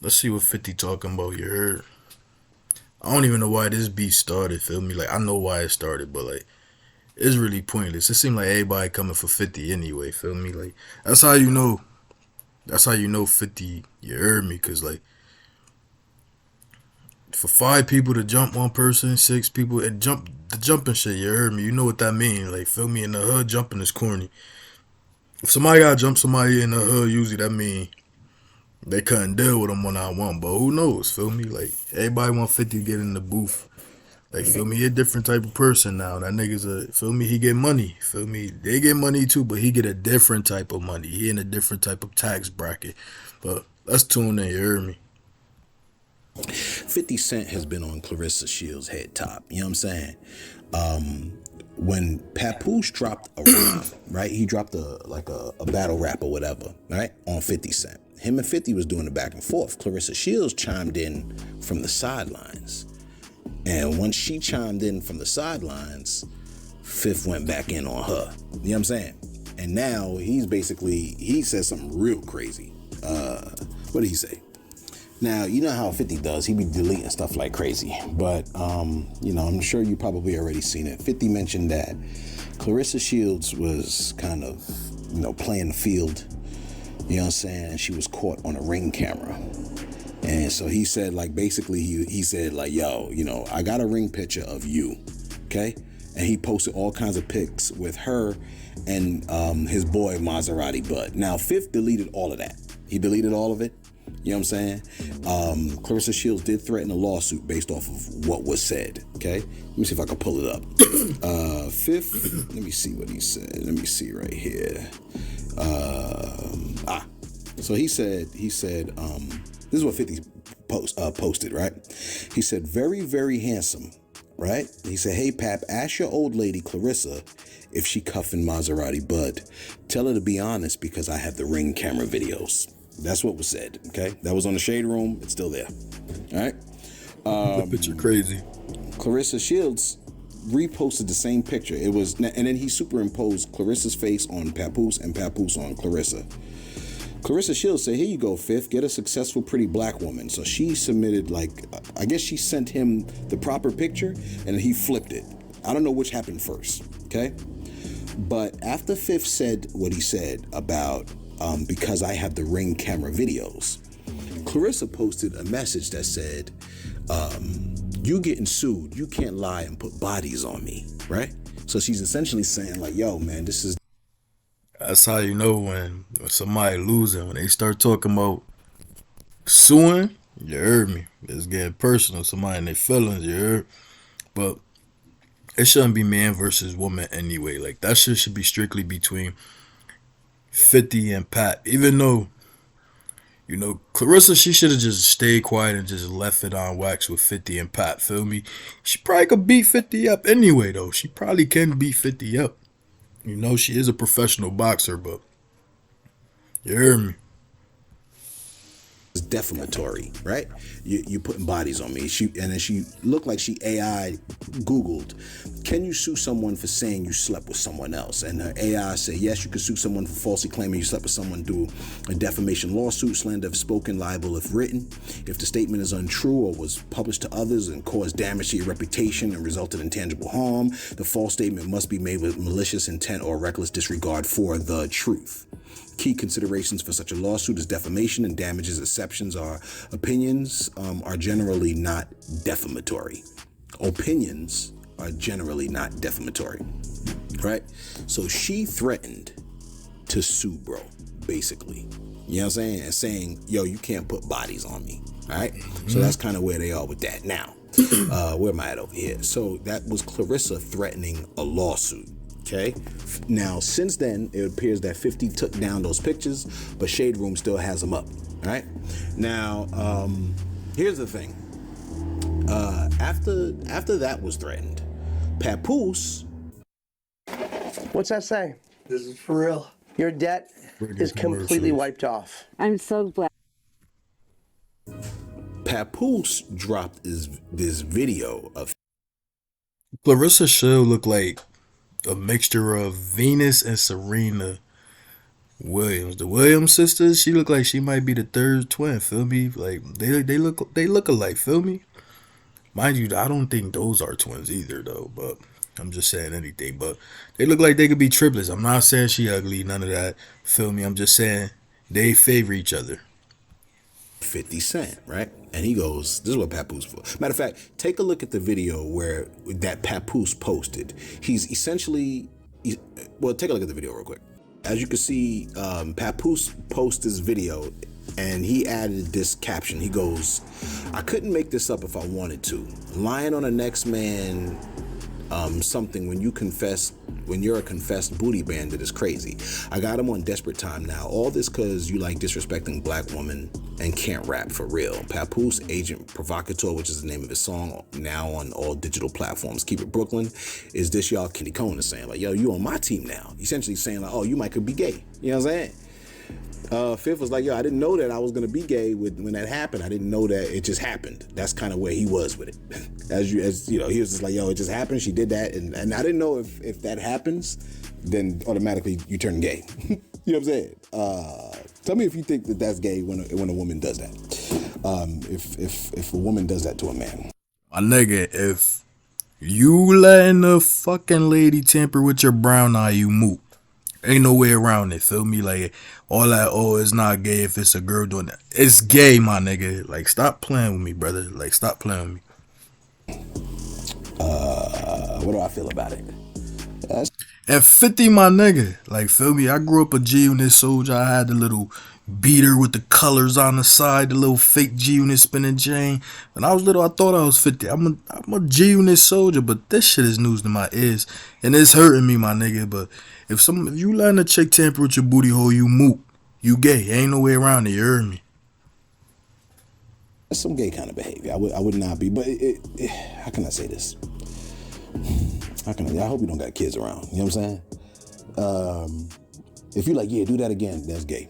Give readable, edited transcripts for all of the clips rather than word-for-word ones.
Let's see what 50 talking about. You heard? I don't even know why this beat started. Feel me? Like I know why it started, but like it's really pointless. It seemed like everybody coming for 50 anyway. Feel me? Like that's how you know. That's how you know 50. You heard me? Cause like for 5 people to jump one person, 6 people and jump the jumping shit. You heard me? You know what that mean? Like feel me? In the hood, jumping is corny. If somebody got to jump somebody in the hood, usually that mean they couldn't deal with them 1-on-1. But who knows? Feel me? Like everybody want 50 to get in the booth. Like feel me, he a different type of person now. That nigga's a feel me, he get money. Feel me, they get money too, but he get a different type of money. He in a different type of tax bracket. But let's tune in. You heard me? 50 Cent has been on Clarissa Shields' head top. You know what I'm saying? When Papoose dropped a rap, right? He dropped a battle rap or whatever, right? On 50 Cent. Him and 50 was doing the back and forth. Clarissa Shields chimed in from the sidelines. And once she chimed in from the sidelines, Fifth went back in on her. You know what I'm saying? And now he says something real crazy. What did he say? Now, you know how 50 does. He be deleting stuff like crazy. But, I'm sure you probably already seen it. 50 mentioned that Clarissa Shields was kind of, playing the field. You know what I'm saying? She was caught on a Ring camera. And so he said, like, basically, he said, like, yo, I got a Ring picture of you, okay? And he posted all kinds of pics with her and his boy, Maserati Bud. Now, Fifth deleted all of that. He deleted all of it. You know what I'm saying? Clarissa Shields did threaten a lawsuit based off of what was said, okay? Let me see if I can pull it up. Fifth, let me see what he said. Let me see right here. So he said, this is what 50 posted, right? He said, very, very handsome, right? He said, hey, Pap, ask your old lady, Clarissa, if she cuffing Maserati Bud. Tell her to be honest because I have the Ring camera videos. That's what was said, okay? That was on the Shade Room. It's still there, all right? That picture crazy. Clarissa Shields reposted the same picture. It was, and then he superimposed Clarissa's face on Papoose and Papoose on Clarissa. Clarissa Shields said, here you go, Fifth, get a successful, pretty black woman. So she submitted, I guess she sent him the proper picture and he flipped it. I don't know which happened first, okay? But after Fifth said what he said about because I have the Ring camera videos, Clarissa posted a message that said, you getting sued, you can't lie and put bodies on me, right? So she's essentially saying like, yo, man, this is... That's how you know when somebody losing. When they start talking about suing, you heard me. It's getting personal. Somebody in their feelings, you heard. But it shouldn't be man versus woman anyway. Like that shit should be strictly between 50 and Pat. Even though, Clarissa, she should have just stayed quiet and just left it on wax with 50 and Pat. Feel me? She probably could beat 50 up anyway, though. She probably can beat 50 up. She is a professional boxer, but you hear me? defamatory, right? You putting bodies on me. And then she looked like she AI Googled, can you sue someone for saying you slept with someone else? And her AI said, yes, you can sue someone for falsely claiming you slept with someone through a defamation lawsuit, slander if spoken, libel if written. If the statement is untrue or was published to others and caused damage to your reputation and resulted in tangible harm, the false statement must be made with malicious intent or reckless disregard for the truth. Key considerations for such a lawsuit is defamation and damages. Exceptions are opinions are generally not defamatory. Opinions are generally not defamatory, right? So she threatened to sue, bro, basically. You know what I'm saying? And saying, yo, you can't put bodies on me, all right? So that's kind of where they are with that. Now, where am I at over here? So that was Clarissa threatening a lawsuit. Okay. Now, since then, it appears that 50 took down those pictures, but Shade Room still has them up. All right. Now, here's the thing. After that was threatened, Papoose. What's that say? This is for real. Your debt is completely wiped off. I'm so glad. Papoose dropped this video of Clarissa should look like a mixture of Venus and Serena Williams, the Williams sisters, she look like she might be the third twin. Feel me? Like they look alike. Feel me? Mind you, I don't think those are twins either, though. But I'm just saying anything. But they look like they could be triplets. I'm not saying she ugly, none of that. Feel me? I'm just saying they favor each other. 50 Cent, right? And he goes, this is what Papoose for. Matter of fact, take a look at the video where that Papoose posted. He's essentially, well, take a look at the video real quick. As you can see, Papoose posted this video and he added this caption. He goes, I couldn't make this up if I wanted to. Lying on the next man, something when you're a confessed booty bandit is crazy. I got him on desperate time now. All this cause you like disrespecting black women and can't rap for real. Papoose, Agent Provocateur, which is the name of his song, now on all digital platforms. Keep It Brooklyn. Is this y'all Kenny Cohen is saying like, yo, you on my team now. Essentially saying like, oh, you might could be gay. You know what I'm saying? Fifth was like, yo, I didn't know that I was gonna be gay when that happened. I didn't know that it just happened. That's kind of where he was with it. As you know, he was just like, yo, it just happened. She did that, and I didn't know if that happens, then automatically you turn gay. You know what I'm saying? Tell me if you think that that's gay when a woman does that. If a woman does that to a man. My nigga, if you letting the fucking lady tamper with your brown eye, you moot. Ain't no way around it, feel me? Like, all that, oh, it's not gay if it's a girl doing that. It's gay, my nigga. Like, stop playing with me, brother. Like, stop playing with me. What do I feel about it? And 50, my nigga. Like, feel me? I grew up a G-Unit soldier. I had the little beater with the colors on the side, the little fake G-Unit spinning chain. When I was little, I thought I was 50. I'm a G-Unit soldier, but this shit is news to my ears. And it's hurting me, my nigga. But if you letting a chick tamper with your booty hole, you moot. You gay. Ain't no way around it. You heard me. That's some gay kind of behavior. I would not be. But how can I say this? I hope you don't got kids around. You know what I'm saying? If you like, yeah, do that again, that's gay.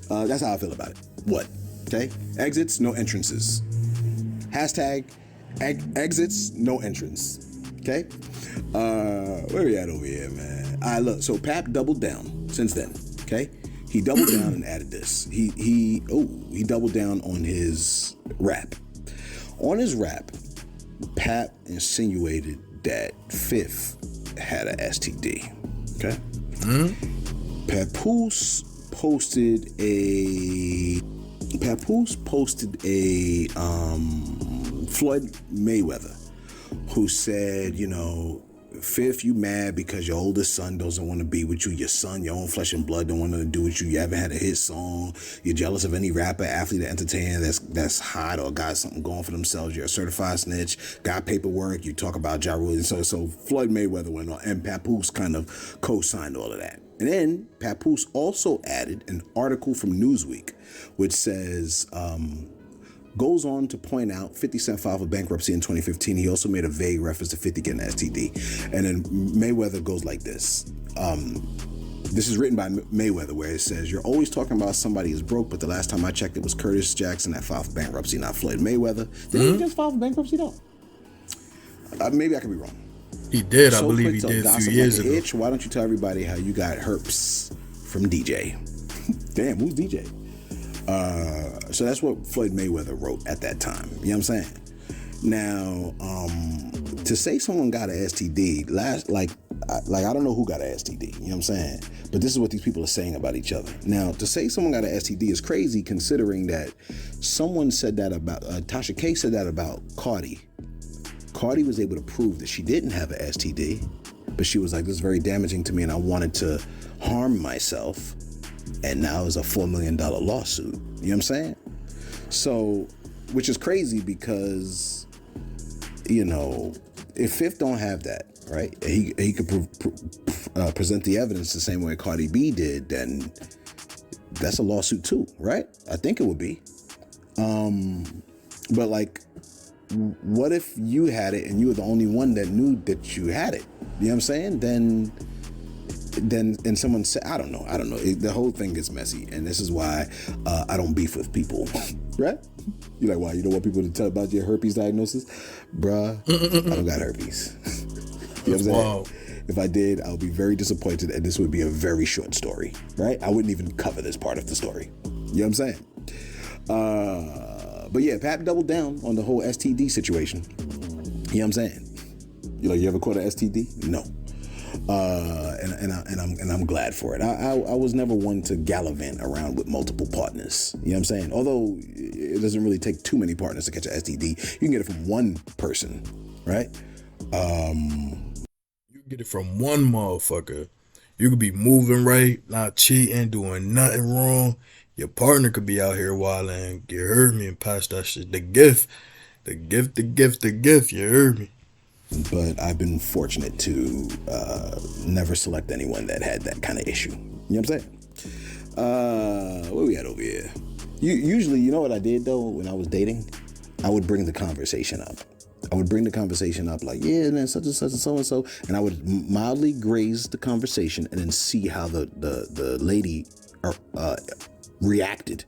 That's how I feel about it. What? Okay? Exits, no entrances. Hashtag exits, no entrance. Okay? Where we at over here, man? All right, look. So Pap doubled down since then. Okay? He doubled down and added this. He doubled down on his rap. On his rap, Pap insinuated that Fifth had a STD. Okay? Papoose posted a Floyd Mayweather who said, you know, Fifth, you mad because your oldest son doesn't want to be with you. Your son, your own flesh and blood, don't want to do with you. You haven't had a hit song. You're jealous of any rapper, athlete, or entertainer that's hot or got something going for themselves. You're a certified snitch, got paperwork. You talk about Ja Rule. So Floyd Mayweather went on, and Papoose kind of co-signed all of that. And then Papoose also added an article from Newsweek, which says, goes on to point out 50 Cent filed for bankruptcy in 2015. He also made a vague reference to 50 getting an STD. And then Mayweather goes like this. This is written by Mayweather, where it says, you're always talking about somebody is broke, but the last time I checked, it was Curtis Jackson that filed for bankruptcy, not Floyd Mayweather. Did he just file for bankruptcy, though? Maybe I could be wrong. He did. I believe he did a few years ago. Why don't you tell everybody how you got herpes from DJ? Damn, who's DJ? So that's what Floyd Mayweather wrote at that time. You know what I'm saying? Now, to say someone got an STD, I don't know who got an STD. You know what I'm saying? But this is what these people are saying about each other. Now, to say someone got an STD is crazy, considering that someone said that about Tasha K said that about Cardi. Cardi was able to prove that she didn't have an STD, but she was like, this is very damaging to me, and I wanted to harm myself. And now it's a $4 million lawsuit. You know what I'm saying? So, which is crazy because, you know, if Fifth don't have that, right, he could present the evidence the same way Cardi B did, then that's a lawsuit too, right? I think it would be. But like, what if you had it and you were the only one that knew that you had it? You know what I'm saying? Then and someone said, I don't know. The whole thing gets messy, and this is why I don't beef with people, right? You're like, why? You don't want people to tell about your herpes diagnosis? Bruh, I don't got herpes. You know what I'm saying? If I did, I would be very disappointed, and this would be a very short story, right? I wouldn't even cover this part of the story. You know what I'm saying? But yeah, Pap doubled down on the whole STD situation. You know what I'm saying? You ever caught an STD? No. And I'm glad for it. I was never one to gallivant around with multiple partners. You know what I'm saying? Although it doesn't really take too many partners to catch an STD. You can get it from one person, right? You can get it from one motherfucker. You could be moving right, not cheating, doing nothing wrong. Your partner could be out here wilding. You heard me, and pass that shit. The gift. You heard me. But I've been fortunate to never select anyone that had that kind of issue. You know what I'm saying? Where we at over here? Usually, you know what I did though when I was dating? I would bring the conversation up. Like, yeah, man, such and such and so and so, and I would mildly graze the conversation and then see how the lady reacted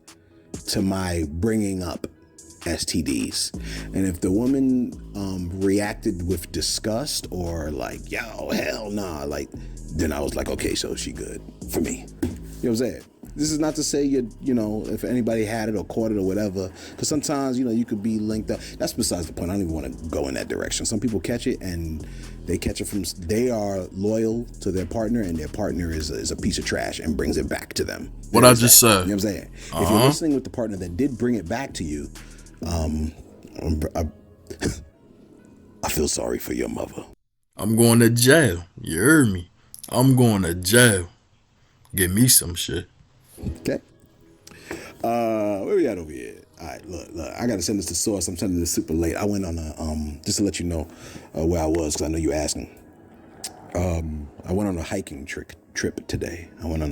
to my bringing up STDs. And if the woman reacted with disgust or like, yo, hell nah, like, then I was like, okay, so she good for me. You know what I'm saying? This is not to say if anybody had it or caught it or whatever, because sometimes, you could be linked up. That's besides the point. I don't even want to go in that direction. Some people catch it and they are loyal to their partner, and their partner is a piece of trash and brings it back to them. What I just said. You know what I'm saying? If you're listening with the partner that did bring it back to you, I feel sorry for your mother. I'm going to jail. You heard me? I'm going to jail. Get me some shit. Okay. Where we at over here? All right, look, I gotta send this to Source. I'm sending this super late. I went on a just to let you know where I was, because I know you asking. I went on a hiking trip today. And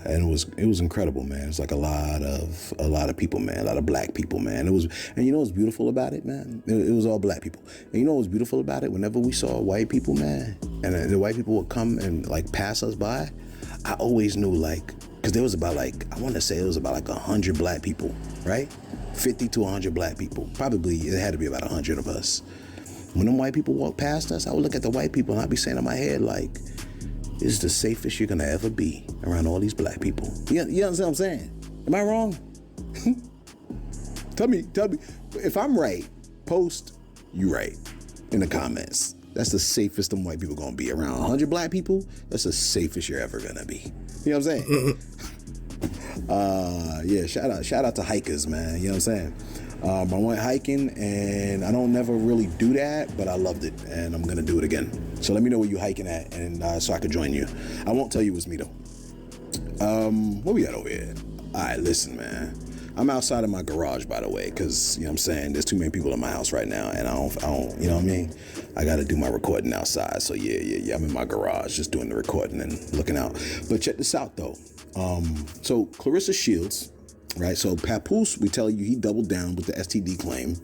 it was incredible, man. It's like a lot of people, man, a lot of black people, man. And you know what's beautiful about it, man? It was all black people. And you know what's beautiful about it? Whenever we saw white people, man, and the white people would come and like pass us by, I always knew, like, because there was about like, I want to say it was about like 100 black people, right? 50 to 100 black people. Probably it had to be about 100 of us. When them white people walked past us, I would look at the white people and I'd be saying in my head, like, this is the safest you're gonna ever be around all these black people. You understand what I'm saying? Am I wrong? Tell me. If I'm right, post you right in the comments. That's the safest them white people gonna be. Around 100 black people, that's the safest you're ever gonna be. You know what I'm saying? Yeah, shout out to hikers, man. You know what I'm saying? I went hiking, and I don't never really do that, but I loved it, and I'm gonna do it again. So let me know where you hiking at, and so I could join you. I won't tell you it's me though. What we got over here? All right, listen, man. I'm outside of my garage, by the way, because, you know what I'm saying, there's too many people in my house right now, and I don't, you know what I mean? I got to do my recording outside, so yeah, I'm in my garage just doing the recording and looking out. But check this out, though. So Claressa Shields, right? So Papoose, we tell you, he doubled down with the STD claim.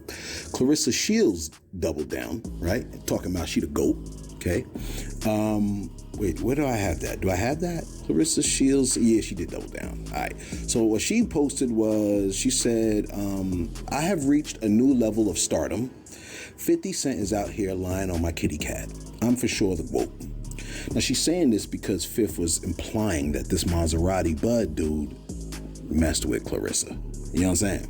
Claressa Shields doubled down, right? Talking about she the GOAT, okay? Wait, where do I have that? Do I have that? Claressa Shields, yeah, she did double down. All right. So what she posted was, she said, I have reached a new level of stardom. 50 Cent is out here lying on my kitty cat. I'm for sure the GOAT. Now she's saying this because Fifth was implying that this Maserati Bud dude messed with Claressa. You know what I'm saying?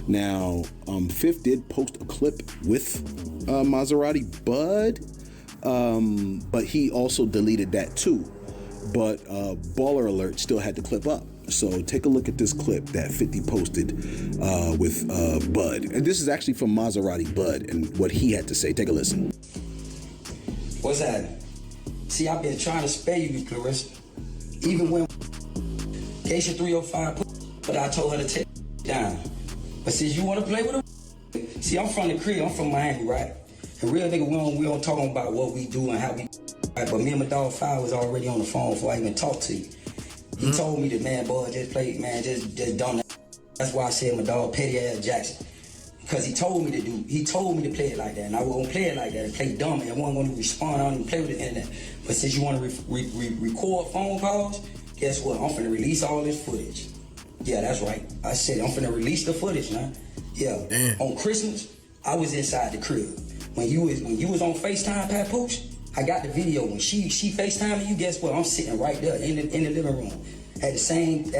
Now, Fifth did post a clip with Maserati Bud, but he also deleted that too. But Baller Alert still had the clip up. So take a look at this clip that 50 posted with Bud. And this is actually from Maserati Bud and what he had to say. Take a listen. What's that? See, I've been trying to spare you, Claressa. Even when Geisha 305 but I told her to take down. But since you want to play with her, see, I'm from the crib. I'm from Miami, right? And real nigga, we don't talk about what we do and how we. Right? But me and my dog Five was already on the phone before I even talked to you. He told me that, man, boy, just play, man, just dumb that. That's why I said my dog Petty Ass Jackson. Because he told me to play it like that. And I was going to play it like that and play dumb. And I wasn't going to respond. I don't even play with the internet. But since you want to record phone calls, guess what? I'm finna release all this footage. Yeah, that's right. I said I'm finna release the footage, man. Yeah. On Christmas, I was inside the crib. when you was on FaceTime, Papoose, I got the video. When she FaceTiming you, guess what? I'm sitting right there in the living room at the same.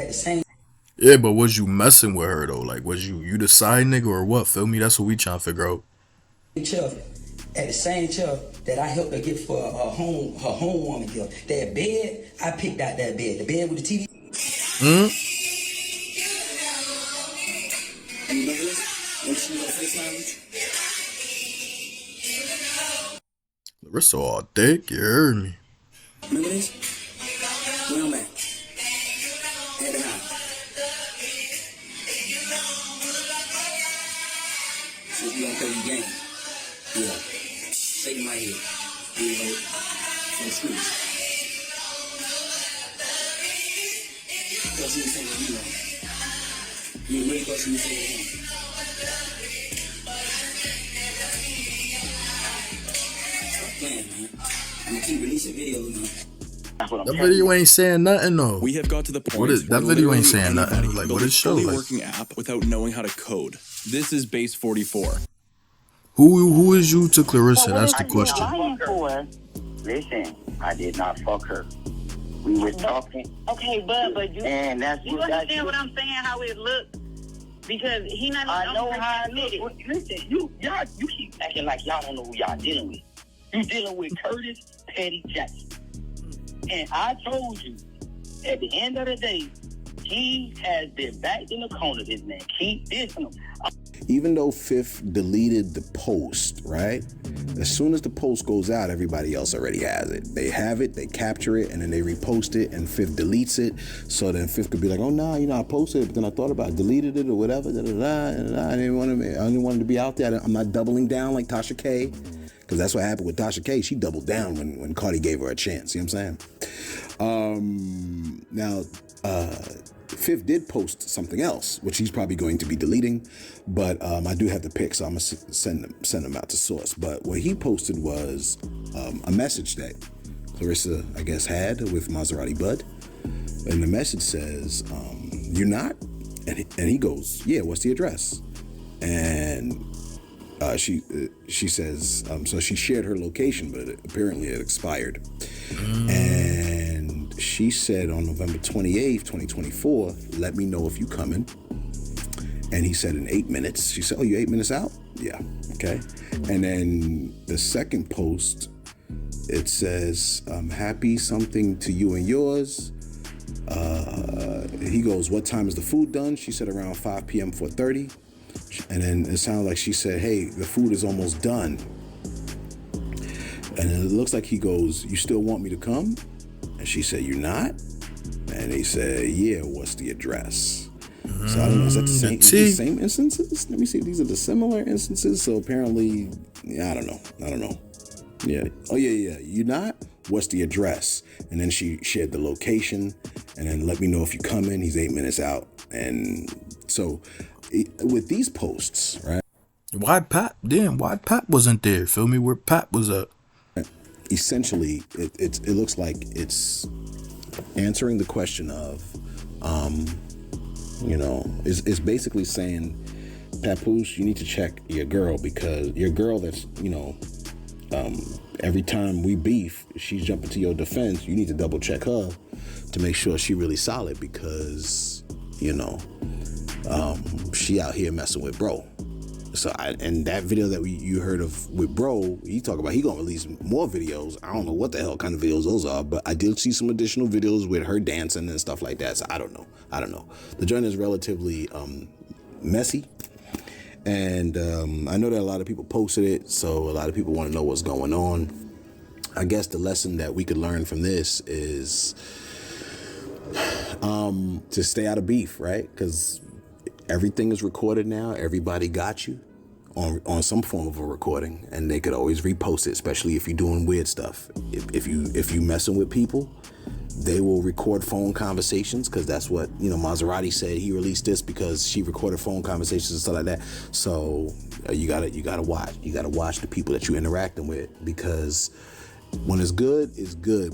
Yeah, but was you messing with her though? Like, was you the side nigga or what? Feel me? That's what we trying to figure out. Chair, at the same chair that I helped her get for her home woman gift. That bed, I picked out that bed. The bed with the TV. You remember this? When she was on FaceTime with you? Larissa all thick, you heard me. Remember this? Where I'm at? At the house. So you gonna play your game? Yeah. Shake my head. You know, from the streets. Because you was saying you know. You really thought you was saying you know. Stop playing, man. I'm gonna keep releasing videos, man. That video ain't saying nothing though. We have got to the point. What is that video ain't saying nothing? Like what it show like? Working app without knowing how to code. This is base 44. Who is you to Clarissa? That's the question. Listen, I did not fuck her. We were talking. Okay, but you, and that's you understand what I'm saying? How it looked? Because he not. I know how it look. Listen, you keep acting like y'all don't know who y'all dealing with. You dealing with Curtis Petty Jackson. And I told you, at the end of the day, he has been backed in the corner. This man keep dissing him. Even though Fifth deleted the post, right? As soon as the post goes out, everybody else already has it. They have it, they capture it, and then they repost it, and Fifth deletes it. So then Fifth could be like, oh, nah, I posted it, but then I thought about it, deleted it or whatever. I didn't want it to be out there. I'm not doubling down like Tasha K. Because that's what happened with Tasha K. She doubled down when Cardi gave her a chance. You know what I'm saying? Now, Fifth did post something else, which he's probably going to be deleting. But I do have the pics, so I'm going to send them out to source. But what he posted was a message that Clarissa, I guess, had with Maserati Bud. And the message says, "You're not?" And he goes, "Yeah, what's the address?" And she says, so she shared her location, but apparently it expired. And she said on November 28th, 2024, let me know if you coming. And he said in 8 minutes. She said, oh, you 8 minutes out? Yeah, okay. And then the second post, it says, happy something to you and yours. He goes, what time is the food done? She said around 5 p.m., 4:30. And then it sounded like she said, hey, the food is almost done. And it looks like he goes, you still want me to come? And she said, you're not? And he said, yeah, what's the address? So I don't know, is that the same instances? Let me see, these are the similar instances. So apparently, I don't know. Yeah. Oh, yeah. You not? What's the address? And then she shared the location. And then let me know if you come in. He's 8 minutes out. And so with these posts, right? Why Pat wasn't there? Feel me? Where Pat was at? Essentially, it looks like it's answering the question of, it's basically saying, Papoose, you need to check your girl because your girl that's, every time we beef, she's jumping to your defense. You need to double check her to make sure she really solid because, she out here messing with bro. So and that video that you heard of with bro, he talk about he gonna release more videos. I don't know what the hell kind of videos those are, but I did see some additional videos with her dancing and stuff like that. So I don't know. The joint is relatively messy, and I know that a lot of people posted it, so a lot of people want to know what's going on. I guess the lesson that we could learn from this is to stay out of beef, right? Because everything is recorded now. Everybody got you on some form of a recording, and they could always repost it, especially if you're doing weird stuff. If you messing with people, they will record phone conversations because that's what Maserati said. He released this because she recorded phone conversations and stuff like that. So you gotta watch. You gotta watch the people that you're interacting with because when it's good,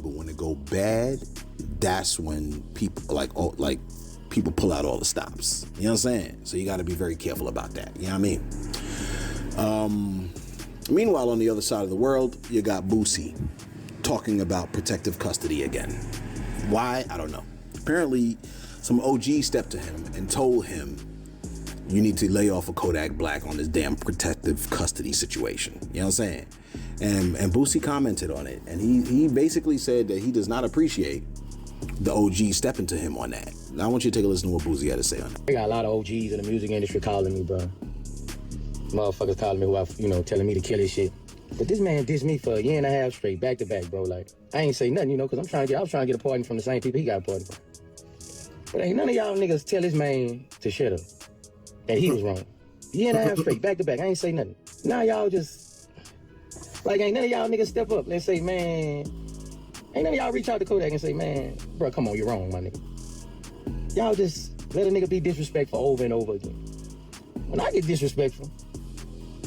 but when it go bad, that's when people people pull out all the stops. You know what I'm saying? So you got to be very careful about that. You know what I mean? Meanwhile, on the other side of the world, you got Boosie talking about protective custody again. Why? I don't know. Apparently, some OG stepped to him and told him, you need to lay off of Kodak Black on this damn protective custody situation. You know what I'm saying? And Boosie commented on it. And he basically said that he does not appreciate the OG stepping to him on that. Now, I want you to take a listen to what Boosie had to say on that. I got a lot of OGs in the music industry calling me, bro. Motherfuckers calling me telling me to kill his shit. But this man dissed me for a year and a half straight, back to back, bro. Like, I ain't say nothing, because I was trying to get a pardon from the same people he got a pardon from. But ain't none of y'all niggas tell this man to shut up. That he was wrong. Year and a half straight, back to back. I ain't say nothing. Now y'all just, like, ain't none of y'all niggas step up and say, man, ain't none of y'all reach out to Kodak and say, man, bro, come on, you're wrong, my nigga. Y'all just let a nigga be disrespectful over and over again. When I get disrespectful,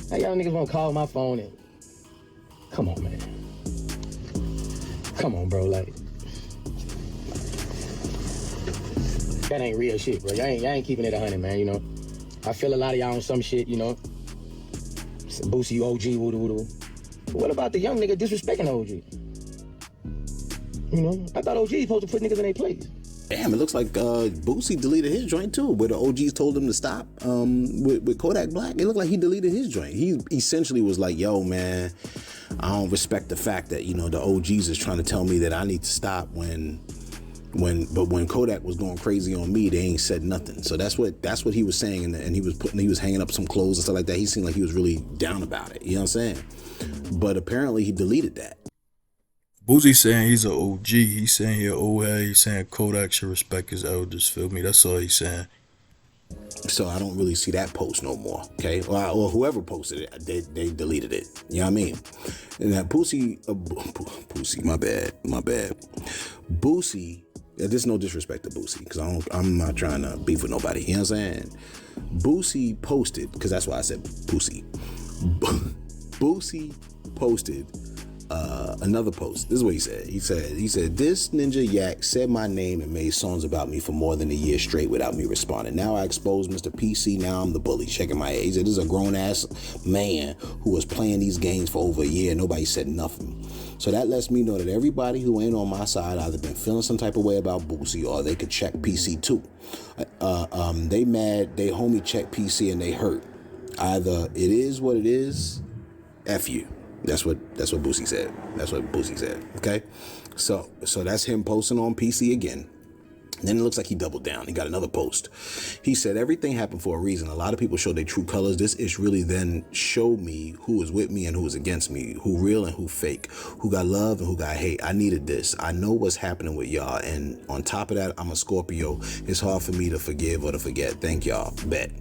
now y'all niggas wanna call my phone and, come on, man. Come on, bro, like, that ain't real shit, bro. Y'all ain't keeping it 100, man, I feel a lot of y'all on some shit, Boosie, you OG, woo-doo-woo-doo. But what about the young nigga disrespecting the OG? I thought OG supposed to put niggas in their place. Damn, it looks like Boosie deleted his joint too, where the OGs told him to stop with Kodak Black. It looked like he deleted his joint. He essentially was like, yo, man, I don't respect the fact that, the OGs is trying to tell me that I need to stop when Kodak was going crazy on me, they ain't said nothing. So that's what he was saying, and he was hanging up some clothes and stuff like that. He seemed like he was really down about it. You know what I'm saying? But apparently he deleted that. Boosie saying he's an OG. He's saying he's an old head. He's saying Kodak should respect his elders. Feel me? That's all he's saying. So I don't really see that post no more. Okay, or whoever posted it, they deleted it. You know what I mean? And that Boosie, my bad. Boosie. There's no disrespect to Boosie, because I'm not trying to beef with nobody. You know what I'm saying? Boosie posted, because that's why I said Boosie. Boosie posted another post. This is what he said. He said, this ninja yak said my name and made songs about me for more than a year straight without me responding. Now I exposed Mr. PC. Now I'm the bully. Checking my age. He said, this is a grown ass man who was playing these games for over a year. Nobody said nothing. So that lets me know that everybody who ain't on my side either been feeling some type of way about Boosie, or they could check PC too. They mad, they homie check PC and they hurt. Either it is what it is, F you. That's what Boosie said. That's what Boosie said. Okay? So that's him posting on PC again. Then it looks like he doubled down. He got another post. He said, everything happened for a reason. A lot of people show their true colors. This ish really then showed me who was with me and who was against me, who real and who fake, who got love and who got hate. I needed this. I know what's happening with y'all. And on top of that, I'm a Scorpio. It's hard for me to forgive or to forget. Thank y'all. Bet.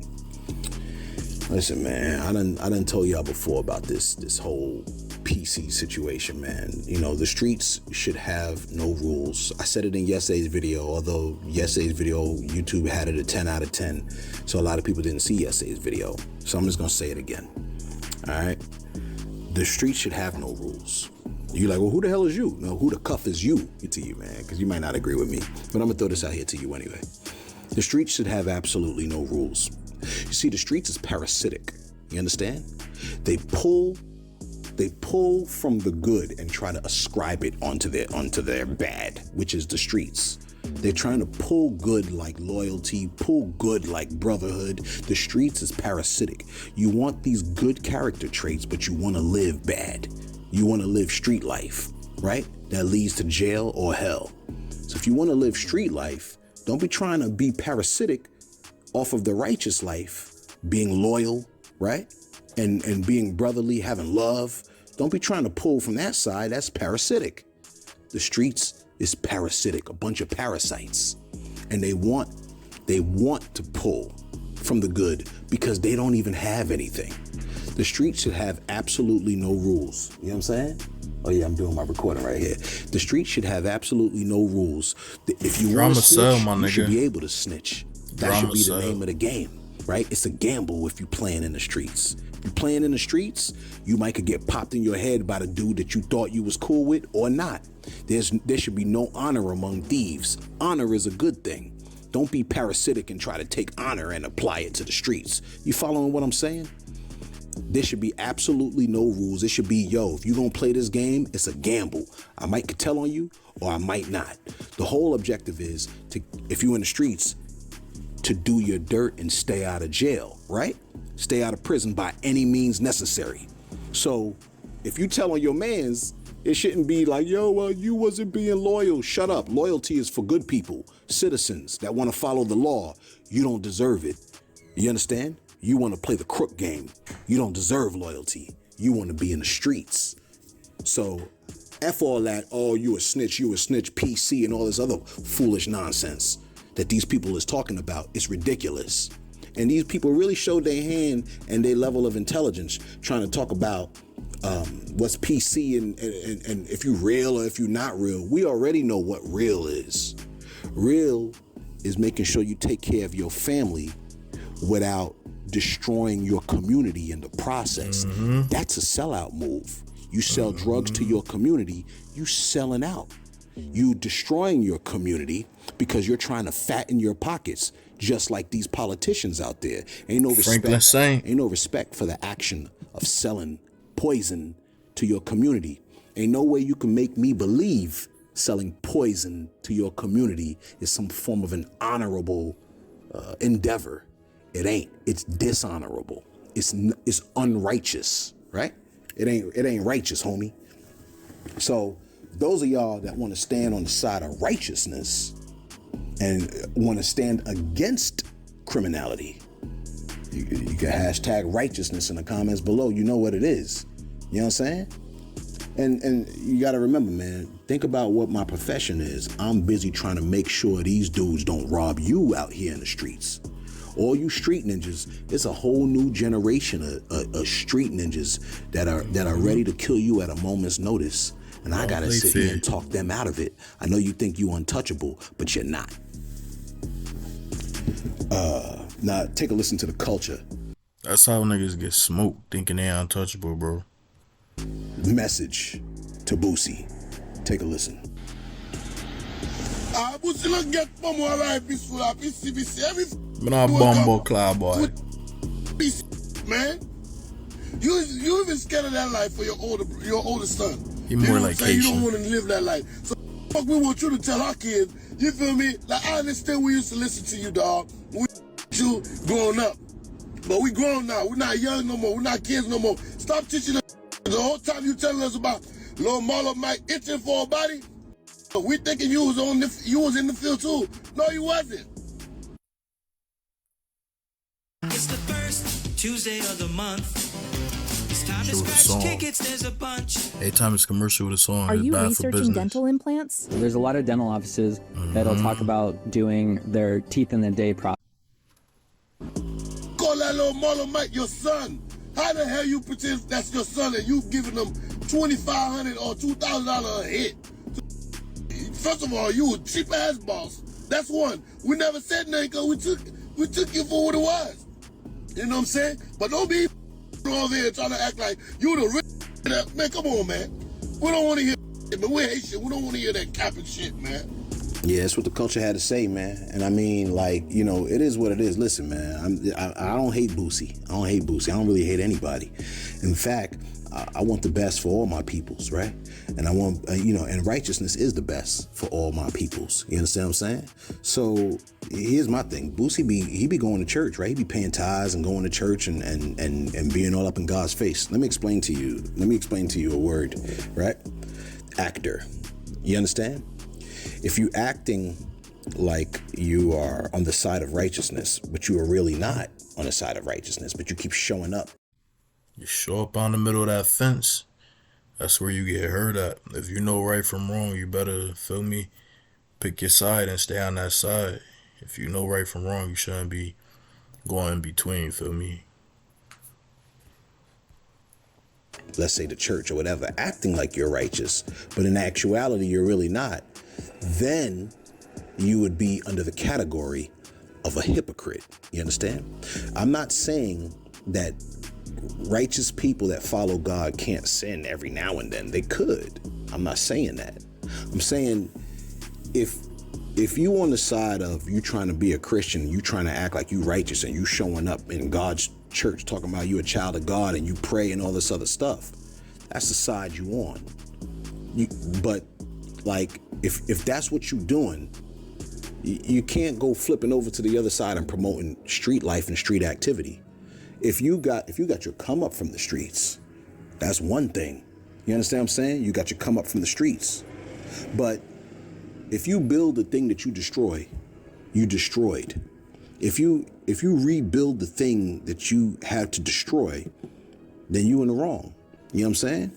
Listen, man, I done told y'all before about this whole PC situation, man. The streets should have no rules. I said it in yesterday's video, although yesterday's video, YouTube had it a 10 out of 10. So a lot of people didn't see yesterday's video. So I'm just going to say it again. All right. The streets should have no rules. You're like, well, who the hell is you? No, who the cuff is you to you, man? Because you might not agree with me. But I'm going to throw this out here to you anyway. The streets should have absolutely no rules. You see, the streets is parasitic. You understand? They pull from the good and try to ascribe it onto their bad, which is the streets. They're trying to pull good like loyalty, pull good like brotherhood. The streets is parasitic. You want these good character traits, but you want to live bad. You want to live street life, right? That leads to jail or hell. So if you want to live street life, don't be trying to be parasitic off of the righteous life, being loyal, right? And being brotherly, having love. Don't be trying to pull from that side. That's parasitic. The streets is parasitic, a bunch of parasites. And they want to pull from the good because they don't even have anything. The streets should have absolutely no rules. You know what I'm saying? Oh yeah, I'm doing my recording right here. The streets should have absolutely no rules. If you want to snitch, you should be able to snitch. That should be the name of the game, right? It's a gamble if you're playing in the streets. If you're playing in the streets, you might could get popped in your head by the dude that you thought you was cool with or not. There should be no honor among thieves. Honor is a good thing. Don't be parasitic and try to take honor and apply it to the streets. You following what I'm saying? There should be absolutely no rules. It should be, yo, if you're going to play this game, it's a gamble. I might could tell on you or I might not. The whole objective is to, if you're in the streets, to do your dirt and stay out of jail, right? Stay out of prison by any means necessary. So if you tell on your mans, it shouldn't be like, yo, you wasn't being loyal. Shut up. Loyalty is for good people, citizens that want to follow the law. You don't deserve it. You understand? You want to play the crook game. You don't deserve loyalty. You want to be in the streets. So F all that, oh, you a snitch, PC, and all this other foolish nonsense that these people is talking about. It's ridiculous. And these people really showed their hand and their level of intelligence trying to talk about what's PC and if you real or if you're not real. We already know what real is. Real is making sure you take care of your family without destroying your community in the process. That's a sellout move. You sell drugs to your community, you selling out. You destroying your community because you're trying to fatten your pockets, just like these politicians out there. Ain't no respect for the action of selling poison to your community. Ain't no way you can make me believe selling poison to your community is some form of an honorable endeavor. It ain't. It's dishonorable. It's unrighteous, right? It ain't righteous, homie. So those of y'all that want to stand on the side of righteousness and want to stand against criminality, you can hashtag righteousness in the comments below. You know what it is. You know what I'm saying? And you got to remember, man, think about what my profession is. I'm busy trying to make sure these dudes don't rob you out here in the streets. All you street ninjas, it's a whole new generation of street ninjas that are ready to kill you at a moment's notice. And I gotta sit here and talk them out of it. I know you think you untouchable, but you're not. Now take a listen to the culture. That's how niggas get smoked, thinking they untouchable, bro. Message to Boosie. Take a listen. Boosie don't get from more right peaceful, every Man, I bumbo cloud boy. Man, you even scared of that life for your older son. He more like Haitian. You don't want to live that life. So fuck, we want you to tell our kids. You feel me? Like I understand we used to listen to you, dog. We you growing up, but we grown now. We're not young no more. We're not kids no more. Stop teaching us. The whole time you telling us about Lil Marlo Mike itching for a body. We thinking you was in the field too. No, you wasn't. It's the first Tuesday of the month. It's time to scratch tickets, there's a bunch. Every time it's commercial with a song, are it's you bad researching dental implants? There's a lot of dental offices that'll talk about doing their teeth in the day process. Call that Lil Marlo Mike your son. How the hell you pretend that's your son and you giving them $2,500 or $2,000 a hit? First of all, you a cheap ass boss. That's one. We never said nothing because we took you for what it was. You know what I'm saying? But don't be over here trying to act like you the rich. Man, come on, man. We don't want to hear it, but we're Haitian. We don't want to hear that capping shit, man. Yeah, that's what the culture had to say, man. And I mean, like, you know, it is what it is. Listen, man, I don't hate Boosie. I don't hate Boosie. I don't really hate anybody. In fact, I want the best for all my peoples, right? And I want, and righteousness is the best for all my peoples. You understand what I'm saying? So here's my thing. Boosie he be going to church, right? He be paying tithes and going to church and being all up in God's face. Let me explain to you a word, right? Actor. You understand? If you acting like you are on the side of righteousness, but you are really not on the side of righteousness, but you keep showing up. You show up on the middle of that fence, that's where you get hurt at. If you know right from wrong, you better, feel me, pick your side and stay on that side. If you know right from wrong, you shouldn't be going in between, feel me? Let's say the church or whatever, acting like you're righteous, but in actuality, you're really not. Then you would be under the category of a hypocrite. You understand? I'm not saying that righteous people that follow God can't sin every now and then. They could. I'm not saying that. I'm saying if if you on the side of you trying to be a Christian, you trying to act like you righteous and you showing up in God's church talking about you a child of God and you pray and all this other stuff, that's the side you on. But like, if that's what you doing, you can't go flipping over to the other side and promoting street life and street activity. If you got your come up from the streets, that's one thing. You understand what I'm saying? You got your come up from the streets. But if you build the thing that you destroy, you destroyed. If you rebuild the thing that you had to destroy, then you in the wrong. You know what I'm saying?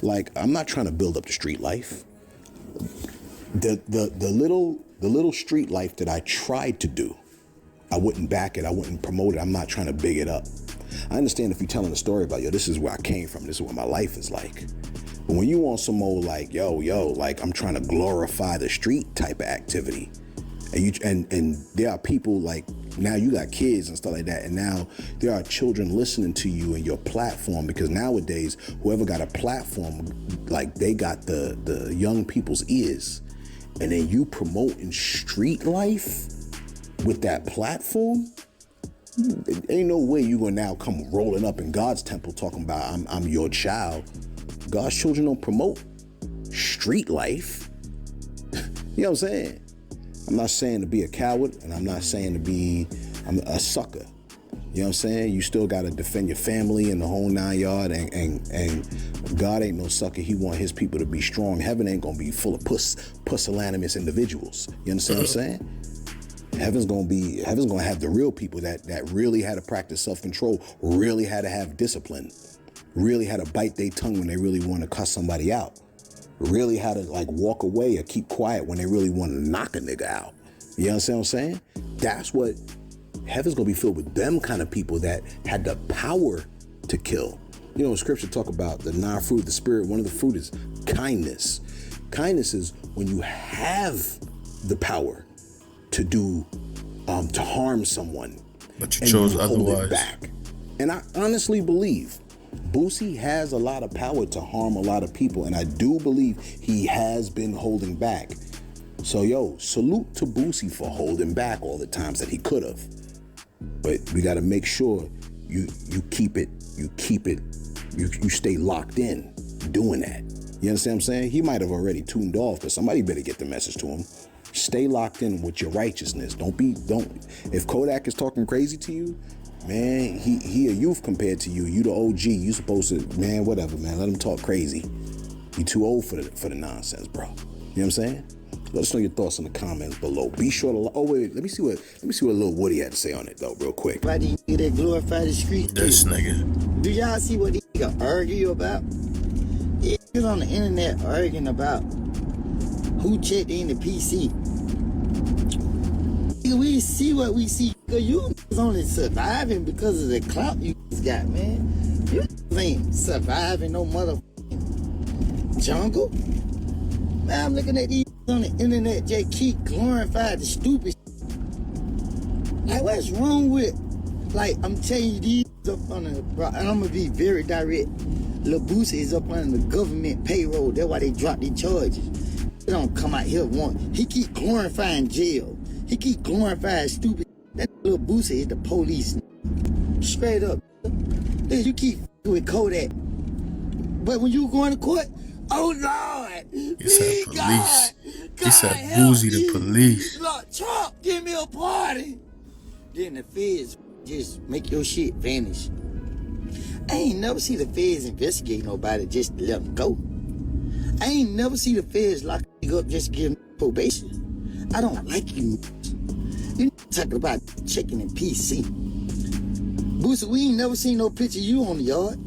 Like, I'm not trying to build up the street life. The little street life that I tried to do, I wouldn't back it. I wouldn't promote it. I'm not trying to big it up. I understand if you're telling a story about, yo, this is where I came from. This is what my life is like. But when you want some old like, yo, like I'm trying to glorify the street type of activity, and there are people like, now you got kids and stuff like that, and now there are children listening to you and your platform, because nowadays whoever got a platform, like they got the young people's ears, and then you promoting street life with that platform. Ain't no way you gonna now come rolling up in God's temple talking about I'm your child. God's children don't promote street life. You know what I'm saying? I'm not saying to be a coward, and I'm not saying to be a sucker. You know what I'm saying? You still gotta defend your family and the whole 9 yards, and God ain't no sucker. He want his people to be strong. Heaven ain't gonna be full of pusillanimous individuals. You understand what I'm saying? Heaven's gonna have the real people that really had to practice self-control, really had to have discipline, really had to bite their tongue when they really want to cuss somebody out, really had to like walk away or keep quiet when they really want to knock a nigga out. You understand what I'm saying? That's what heaven's gonna be filled with, them kind of people that had the power to kill. You know, in scripture talk about the 9 fruit of the spirit. One of the fruit is kindness. Kindness is when you have the power to do, to harm someone, but you chose otherwise. It back. And I honestly believe Boosie has a lot of power to harm a lot of people, and I do believe he has been holding back. So yo, salute to Boosie for holding back all the times that he could have. But we got to make sure you stay locked in doing that. You understand what I'm saying? He might have already tuned off, but somebody better get the message to him. Stay locked in with your righteousness. If Kodak is talking crazy to you, man, he a youth compared to you. You the OG. You supposed to, man, whatever, man. Let him talk crazy. You too old for the nonsense, bro. You know what I'm saying? Let us know your thoughts in the comments below. Be sure to. Oh wait, let me see what Lil Woody had to say on it though, real quick. Why do you that glorify the street? This nigga. Do y'all see what nigga argue about? He's on the internet arguing about who checked in the PC. We see what we see. You only surviving because of the clout you got, man. You ain't surviving no motherfucking jungle. Man, I'm looking at these on the internet just keep glorifying the stupid. Like, what's wrong with? Like, I'm telling you, these up on the, and I'm gonna be very direct. Lil Boosie is up on the government payroll. That's why they dropped their charges. They don't come out here he keep glorifying jail. He keep glorifying stupid. That Lil Boosie is the police. Straight up. Then you keep with Kodak. But when you going to court, oh Lord, he said police. God, he said Boosie the police. Lord, Trump, give me a party. Then the feds just make your shit vanish. I ain't never see the feds investigate nobody just to let them go. I ain't never see the feds lock you up just to give them probation. I don't like you. You talking about checking in PC. Boosie, we ain't never seen no picture of you on the yard.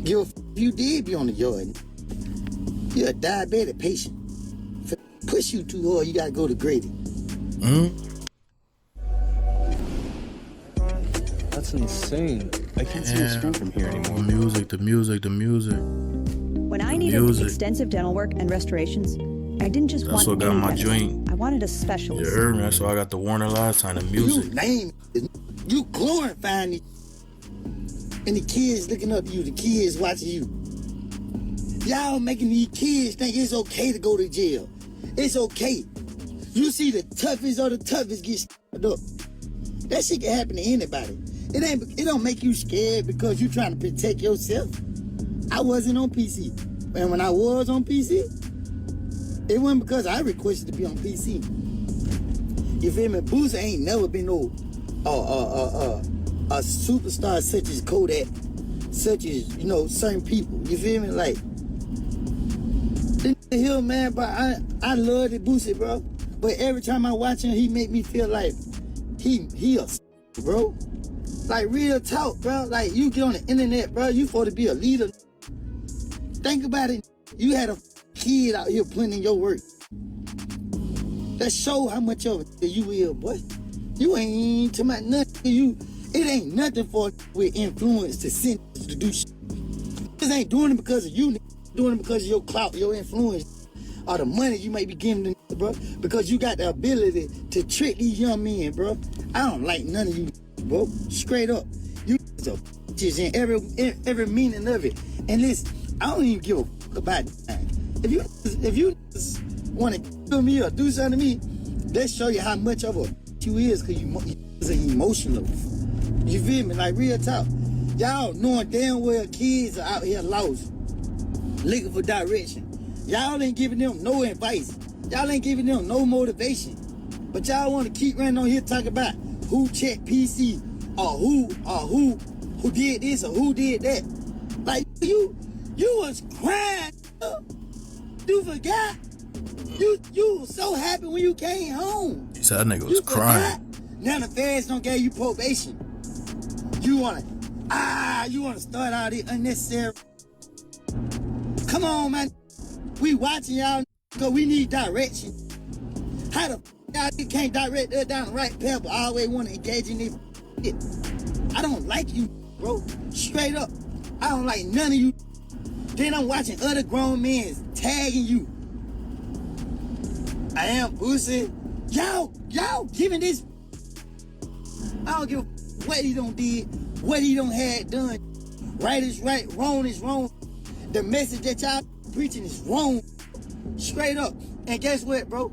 You did be on the yard. You're a diabetic patient. If it push you too hard, you gotta go to Grady. That's insane. I can't see the screen from here anymore. The music. When I needed extensive dental work and restorations, I didn't just want what got my joint. I wanted a specialist. You heard me. That's why I got the Warner last time. The music. You glorifying it. And the kids looking up to you. The kids watching you. Y'all making these kids think it's okay to go to jail. It's okay. You see the toughest of the toughest get stabbed up. That shit can happen to anybody. It don't make you scared because you trying to protect yourself. I wasn't on PC. And when I was on PC, it wasn't because I requested to be on PC. You feel me? Boosie ain't never been no a superstar such as Kodak, such as, you know, certain people. You feel me? Like, the hill, man, but I love the Boosie, bro. But every time I watch him, he make me feel like he a bro. Like, real talk, bro. Like, you get on the internet, bro, you supposed to be a leader. Think about it. You had a kid out here putting in your work. That show how much of it you will, boy. You ain't talking about nothing. It ain't nothing for with influence to send to do shit. This ain't doing it because of you, doing it because of your clout, your influence, or the money you may be giving them, bro. Because you got the ability to trick these young men, bro. I don't like none of you, bro. Straight up. You are bitches in every meaning of it. And listen, I don't even give a fuck about that. If you want to kill me or do something to me, let's show you how much of a you is, because you is emotional. You feel me? Like, real talk. Y'all knowing damn well kids are out here lost, looking for direction. Y'all ain't giving them no advice. Y'all ain't giving them no motivation. But y'all want to keep running on here talking about who checked PC or who did this or who did that. Like, you was crying. You forgot. You was so happy when you came home. He said that nigga was crying. Now the feds don't give you probation. You wanna start all this unnecessary. Come on, man. We watching y'all because we need direction. How the y'all can't direct us down the right path, but always want to engage in this shit? I don't like you, bro. Straight up. I don't like none of you. Then I'm watching other grown men tagging you. I am Boosie. Y'all giving this. I don't give a what he done did, what he done had done. Right is right, wrong is wrong. The message that y'all preaching is wrong. Straight up. And guess what, bro?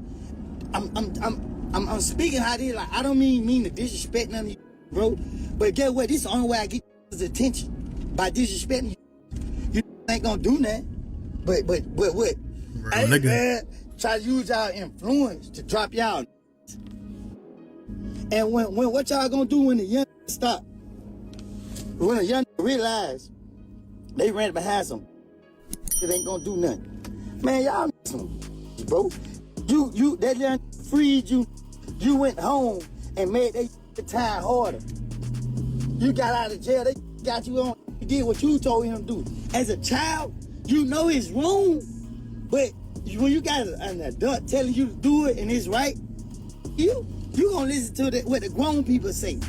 I'm speaking how they like. I don't mean to disrespect none of you, bro. But guess what? This is the only way I get his attention. By disrespecting you. You ain't gonna do nothing. But what? Hey, man, try to use y'all influence to drop y'all. And when what y'all gonna do when the young stop? When the young realize they ran behind some, it ain't gonna do nothing. Man, y'all some, bro. You that young freed you. You went home and made that time harder. You got out of jail. They got you on. You did what you told him to do. As a child, you know it's wrong, but when you got an adult telling you to do it and it's right, you gonna listen to what the grown people say.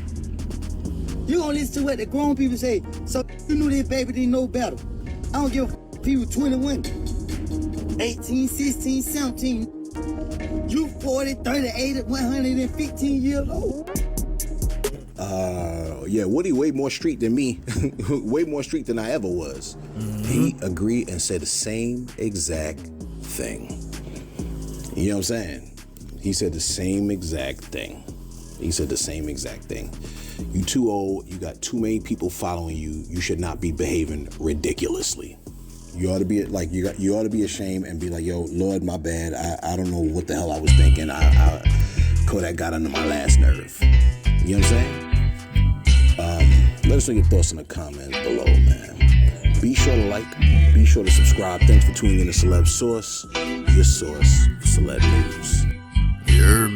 You gonna listen to what the grown people say. So you knew this baby didn't know better. I don't give a people 21, 18, 16, 17. You 40, 30, 80, 115 years old. Yeah, Woody way more street than me. Way more street than I ever was. Mm-hmm. He agreed and said the same exact thing. You know what I'm saying? He said the same exact thing. You too old, you got too many people following you. You should not be behaving ridiculously. You ought to be like, you ought to be ashamed and be like, yo, Lord, my bad. I don't know what the hell I was thinking. Kodak got under my last nerve. You know what I'm saying? Let us know your thoughts in the comments below, man. Be sure to like, be sure to subscribe. Thanks for tuning in to Celeb Source, your source for celeb news. You heard me.